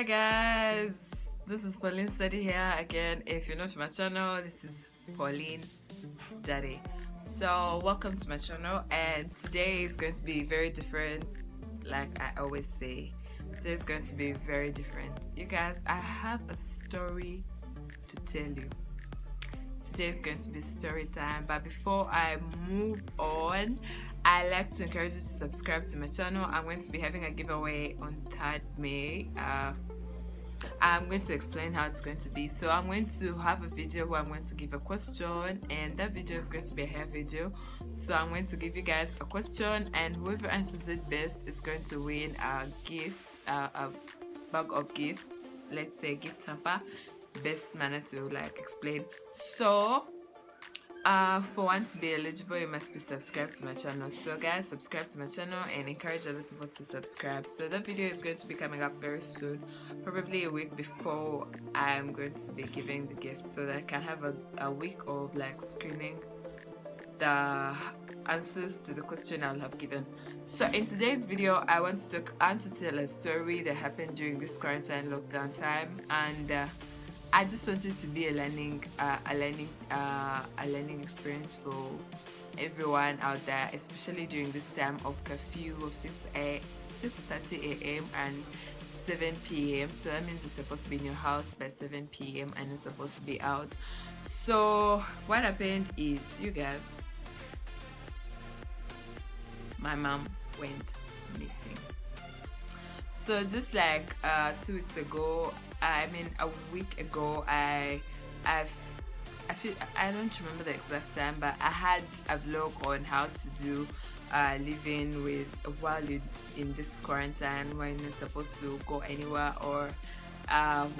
Hi guys, this is Pauline Study here again. If you're not to my channel, this is Pauline Study. So welcome to my channel, and today is going to be very different. Like I always say, today is going to be very different. You guys, I have a story to tell you. Today is going to be story time, but before I move on, I like to encourage you to subscribe to my channel. I'm going to be having a giveaway on 3rd May. I'm going to explain how it's going to be. So I'm going to have a video where I'm going to give a question, and that video is going to be a hair video. So I'm going to give you guys a question, and whoever answers it best is going to win a gift, a bag of gifts. Let's say gift hamper. Best manner to explain. So for one to be eligible, you must be subscribed to my channel. So guys, subscribe to my channel and encourage other people to subscribe. So that video is going to be coming up very soon, probably a week before I'm going to be giving the gift, so that I can have a week of screening the answers to the question I'll have given. So in today's video, I want to tell a story that happened during this quarantine lockdown time, and I just want it to be a learning experience for everyone out there, especially during this time of curfew of 6:30 a.m. and 7 p.m. So that means you're supposed to be in your house by 7 p.m. and you're supposed to be out. So what happened is, you guys, my mom went missing. So just 2 weeks ago, a week ago, I don't remember the exact time, but I had a vlog on how to do living with while you're in this quarantine, when you're supposed to go anywhere, or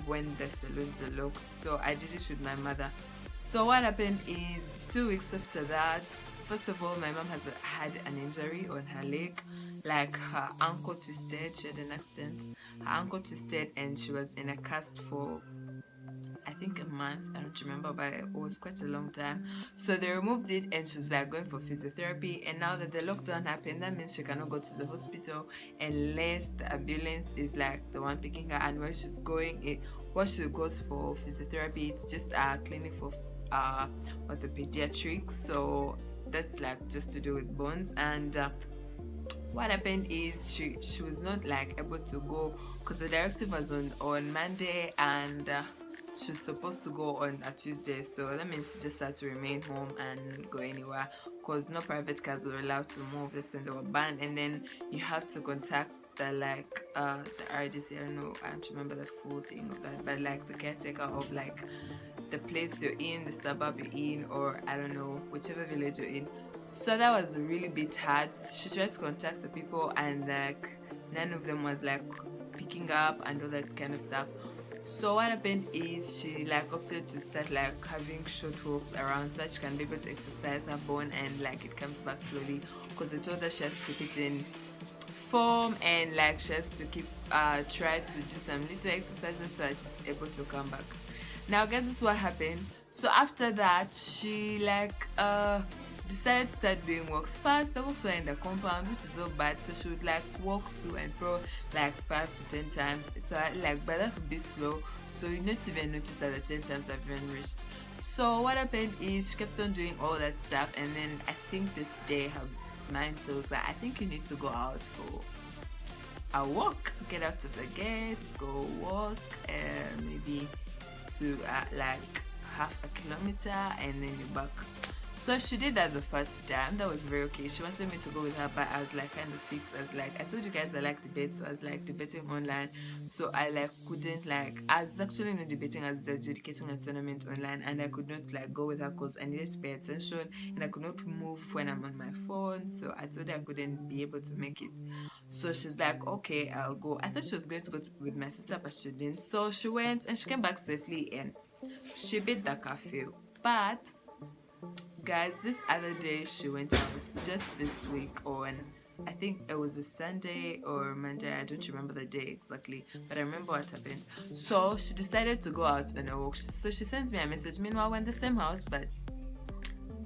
when the salons are locked. So I did it with my mother. So what happened is, 2 weeks after that, first of all, my mom had an injury on her leg. Her ankle twisted. She had an accident. Her ankle twisted, and she was in a cast for I think a month. I don't remember, but it was quite a long time. So they removed it, and she's going for physiotherapy. And now that the lockdown happened, that means she cannot go to the hospital unless the ambulance is the one picking her. And where she's going, what she goes for physiotherapy, it's just a clinic for orthopediatrics. So that's just to do with bones. And what happened is she was not able to go, because the directive was on Monday, and she was supposed to go on a Tuesday. So that means she just had to remain home and go anywhere, because no private cars were allowed to move. That's when they were banned. And then you have to contact the RDC. I don't remember the full thing of that, but the caretaker of the place you're in, the suburb you're in, or I don't know, whichever village you're in. So that was a really bit hard. She tried to contact the people, and none of them was picking up and all that kind of stuff. So what happened is, she opted to start having short walks around, so that she can be able to exercise her bone, and it comes back slowly, because they told her she has to keep it in form, and she has to keep try to do some little exercises so that she's able to come back. Now guys, this is what happened. So after that, she decided to start doing walks fast. The walks were in the compound, which is so bad. So she would walk to and fro 5 to 10 times. So but that would be slow, so you not even notice that the 10 times have even reached. So what happened is, she kept on doing all that stuff, and then I think this day her mind tells her, I think you need to go out for a walk. Get out of the gate, go walk, maybe to half a kilometer, and then you're back. So she did that the first time. That was very okay. She wanted me to go with her, but I was kind of fixed. I was I told you guys I like debate, so I was debating online. So I couldn't I was actually not debating, I was adjudicating a tournament online, and I could not go with her, because I needed to pay attention, and I could not move when I'm on my phone. So I told her I couldn't be able to make it. So she's okay, I'll go. I thought she was going to go with my sister, but she didn't. So she went, and she came back safely, and she beat the curfew. But guys, this other day she went out, just this week, on I think it was a Sunday or Monday, I don't remember the day exactly, but I remember what happened. So she decided to go out on a walk. So she sends me a message. Meanwhile, we're in the same house, but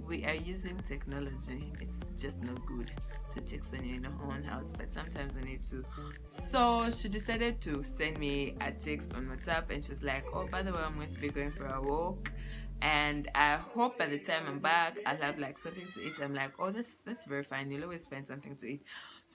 we are using technology. It's just not good. to text when you're in your own house, but sometimes I need to. So she decided to send me a text on WhatsApp, and she's like, oh, by the way, I'm going to be going for a walk, and I hope by the time I'm back I'll have like something to eat. I'm like, oh, that's very fine, you'll always find something to eat.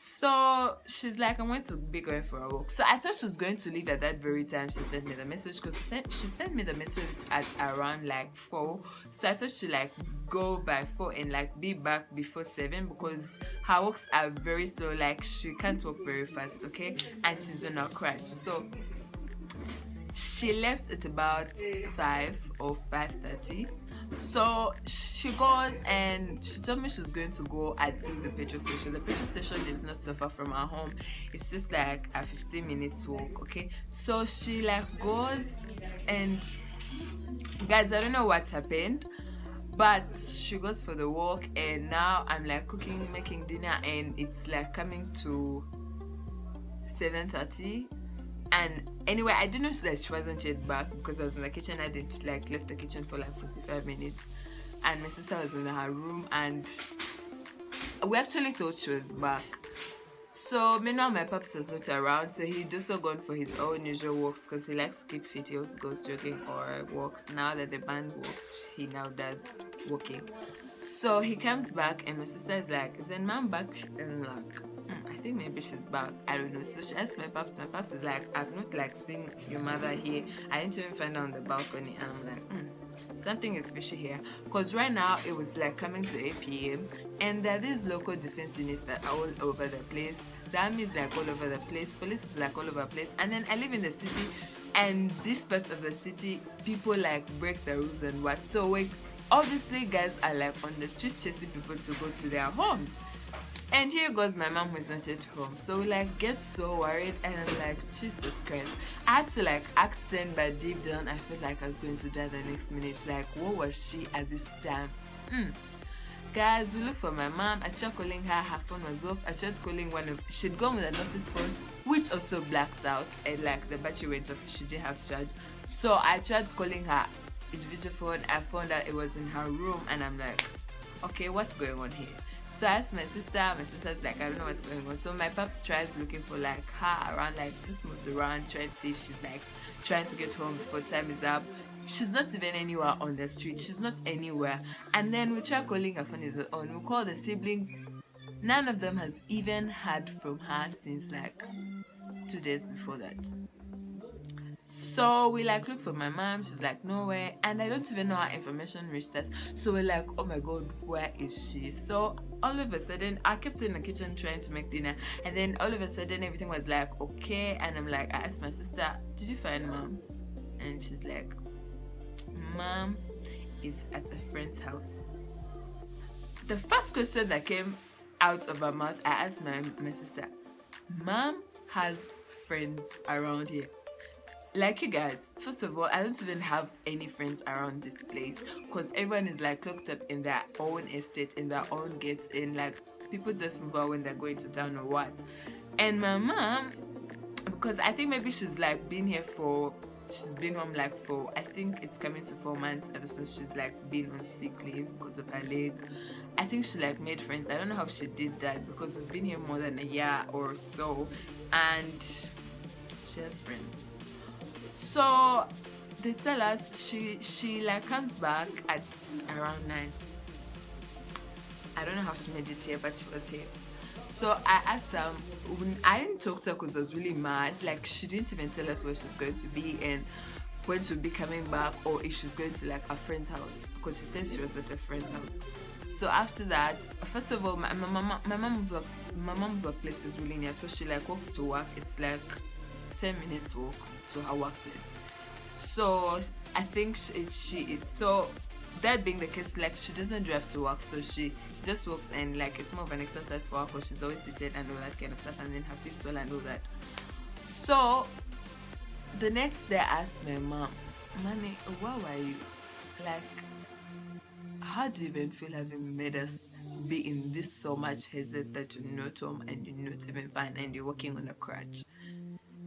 So she's like, I'm going to be going for a walk. So I thought she was going to leave at that very time she sent me the message, because she sent me the message at around like 4. So I thought she like go by 4 and like be back before 7, because her walks are very slow, like she can't walk very fast, okay, and she's on a crutch. So she left at about 5 or 5:30. So she goes and she told me she was going to go to the petrol station. The petrol station is not so far from our home. It's just like a 15 minutes walk, okay? So she like goes, and guys, I don't know what happened, but she goes for the walk, and now I'm like cooking, making dinner, and it's like coming to 7:30. And anyway, I didn't know that she wasn't yet back, because I was in the kitchen. I didn't like left the kitchen for like 45 minutes, and my sister was in her room, and we actually thought she was back. So meanwhile, my pops was not around, so he'd also gone for his own usual walks, because he likes to keep fit. He also goes jogging or walks. Now that the band walks, he now does walking. So he comes back, and my sister is like, is then mom back? And I'm like, I think maybe she's back, I don't know. So she asked my pops. My pops is like, I've not like seen your mother here. I didn't even find her on the balcony. And I'm like, something is fishy here, because right now it was like coming to 8 p.m. and there are these local defense units that are all over the place. The army is like all over the place, police is like all over the place, and then I live in the city, and this part of the city, people like break the rules and what. So we obviously guys are like on the streets chasing people to go to their homes. And here goes my mom, who is not at home. So we like get so worried, and I'm like, Jesus Christ. I had to like act sane, but deep down I felt like I was going to die the next minute. Like, what was she at this time? Guys, we look for my mom. I tried calling her phone was off. I tried calling she'd gone with an office phone, which also blacked out, and like the battery went off. She didn't have charge. So I tried calling her individual phone. I found out it was in her room, and I'm like, okay, what's going on here? So I asked my sister's like, I don't know what's going on. So my pops tries looking for like her around, like just moves around, trying to see if she's like trying to get home before time is up. She's not even anywhere on the street. She's not anywhere. And then we try calling, her phone is on. We call the siblings. None of them has even heard from her since like 2 days before that. So we like look for my mom. She's like nowhere, and I don't even know how information reached us. So we're like, oh my god, where is she? So all of a sudden, I kept in the kitchen trying to make dinner, and then all of a sudden everything was like okay, and I'm like, I asked my sister, did you find mom? And she's like, mom is at a friend's house. The first question that came out of her mouth, I asked my sister, mom has friends around here? Like, you guys, first of all, I don't even have any friends around this place, because everyone is like locked up in their own estate, in their own gates, and like people just move out when they're going to town or what. And my mom, because I think maybe she's like been home like for, I think it's coming to 4 months ever since she's like been on sick leave because of her leg. I think she like made friends. I don't know how she did that, because we've been here more than a year or so, and she has friends. So they tell us she like comes back at around 9. I don't know how she made it here, but she was here. So I asked her, I didn't talk to her because I was really mad. Like, she didn't even tell us where she's going to be and when she'll be coming back, or if she's going to like a friend's house, because she said she was at a friend's house. So after that, first of all, my mom's workplace is really near, so she like walks to work. It's like 10 minutes walk to her workplace. So I think so that being the case, like, she doesn't drive to work, so she just walks, and like it's more of an exercise for her because she's always seated and all that kind of stuff, and then her feet swell and all that. So the next day I asked my mom, Mommy, where were you? Like, how do you even feel having made us be in this so much haste that you're not home and you're not even fine and you're walking on a crutch?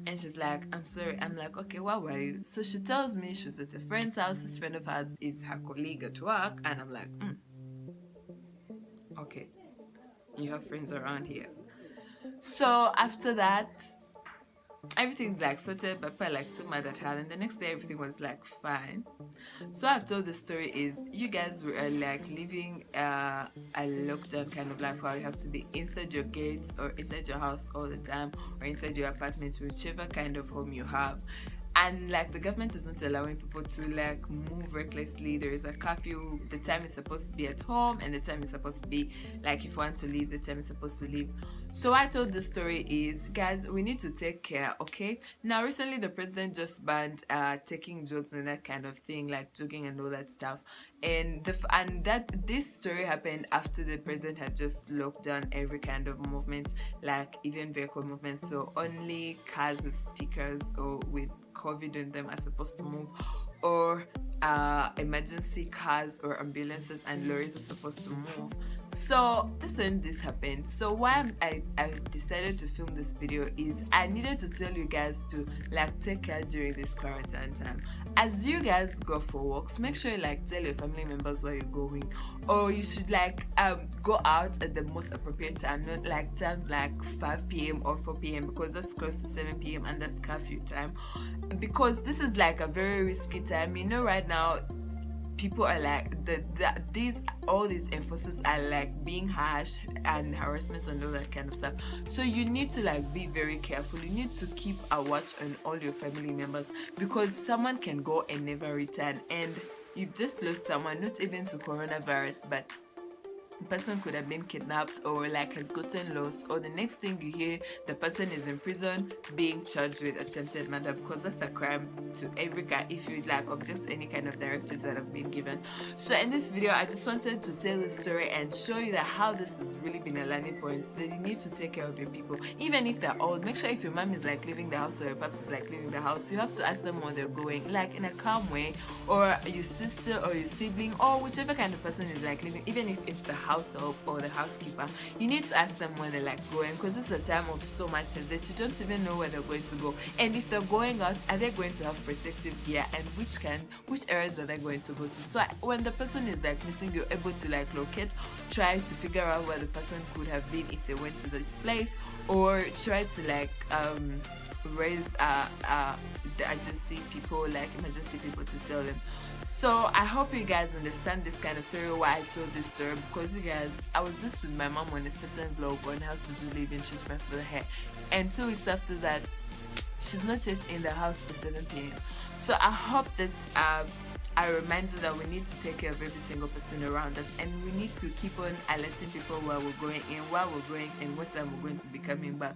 And she's like, I'm sorry. I'm like, okay, where were you? So she tells me she was at a friend's house. This friend of hers is her colleague at work. And I'm like, okay. you have friends around here. So after that, everything's like sorted, but people are like so mad at her, and the next day everything was like fine. So I've told the story is you guys were like living a lockdown kind of life where you have to be inside your gates or inside your house all the time or inside your apartment, whichever kind of home you have. And like the government is not allowing people to like move recklessly. There is a curfew. The time is supposed to be at home and the time is supposed to be like if you want to leave, the time is supposed to leave. So I told the story is guys, we need to take care, okay? Now recently the president just banned taking jokes and that kind of thing, like joking and all that stuff. And this story happened after the president had just locked down every kind of movement, like even vehicle movement. So only cars with stickers or with COVID in them are supposed to move, or emergency cars or ambulances and lorries are supposed to move. So that's when this happened. So why I decided to film this video is I needed to tell you guys to like take care during this quarantine time. As you guys go for walks, make sure you like tell your family members where you're going, or you should like go out at the most appropriate time, not like times like 5 p.m. or 4 p.m. because that's close to 7 p.m. and that's curfew time, because this is like a very risky time. You know, right now people are like all these emphasis are like being harsh and harassment and all that kind of stuff. So you need to like be very careful. You need to keep a watch on all your family members, because someone can go and never return, and you've just lost someone, not even to coronavirus, but the person could have been kidnapped or like has gotten lost, or the next thing you hear the person is in prison being charged with attempted murder, because that's a crime to every guy if you like object to any kind of directives that have been given. So in this video I just wanted to tell the story and show you that how this has really been a learning point, that you need to take care of your people even if they're old. Make sure if your mom is like leaving the house or your pops is like leaving the house, you have to ask them where they're going, like in a calm way, or your sister or your sibling or whichever kind of person is like leaving, even if it's the house help or the housekeeper, you need to ask them where they're like going, because this is a time of so much that you don't even know where they're going to go. And if they're going out, are they going to have protective gear, and which areas are they going to go to? So when the person is like missing, you're able to like locate, try to figure out where the person could have been if they went to this place, or try to like raise the emergency people to tell them. So I hope you guys understand this kind of story, why I told this story, because you guys, I was just with my mom on a certain vlog on how to do leave-in treatment for the hair, and 2 weeks after that she's not yet in the house for 7 p.m. So I hope that's a reminder that we need to take care of every single person around us, and we need to keep on alerting people where we're going and what time we're going to be coming back.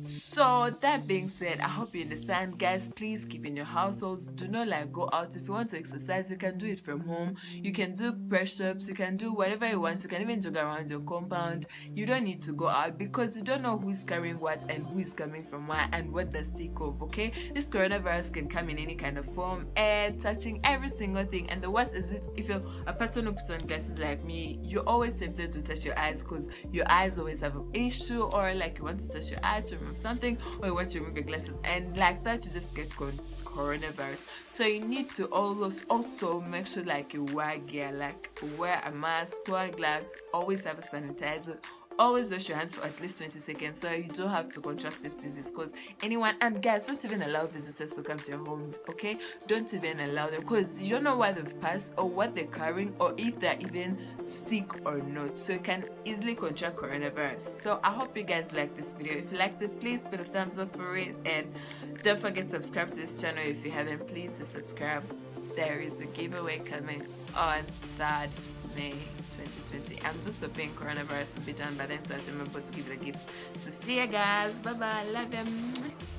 So that being said, I hope you understand, guys. Please keep in your households. Do not like go out. If you want to exercise, you can do it from home. You can do press-ups, you can do whatever you want. You can even jog around your compound. You don't need to go out, because you don't know who's carrying what and who is coming from where and what they're sick of. Okay, this coronavirus can come in any kind of form, air, touching, every single thing. And the worst is if you're a person who puts on glasses like me, you're always tempted to touch your eyes, because your eyes always have an issue, or like you want to touch your eye to remove something, or you want to remove your glasses, and like that you just get coronavirus. So you need to always also make sure like you wear gear, like wear a mask, wear gloves, always have a sanitizer, always wash your hands for at least 20 seconds so you don't have to contract this disease. Because anyone, and guys, don't even allow visitors to come to your homes, okay? Don't even allow them, because you don't know where they've passed or what they're carrying or if they're even sick or not, so you can easily contract coronavirus. So I hope you guys like this video. If you liked it, please put a thumbs up for it, and don't forget to subscribe to this channel if you haven't. Please to subscribe. There is a giveaway coming on 3rd May 2020. I'm just hoping coronavirus will be done by then so I remember to give it a gift. So see you guys. Bye bye. Love you.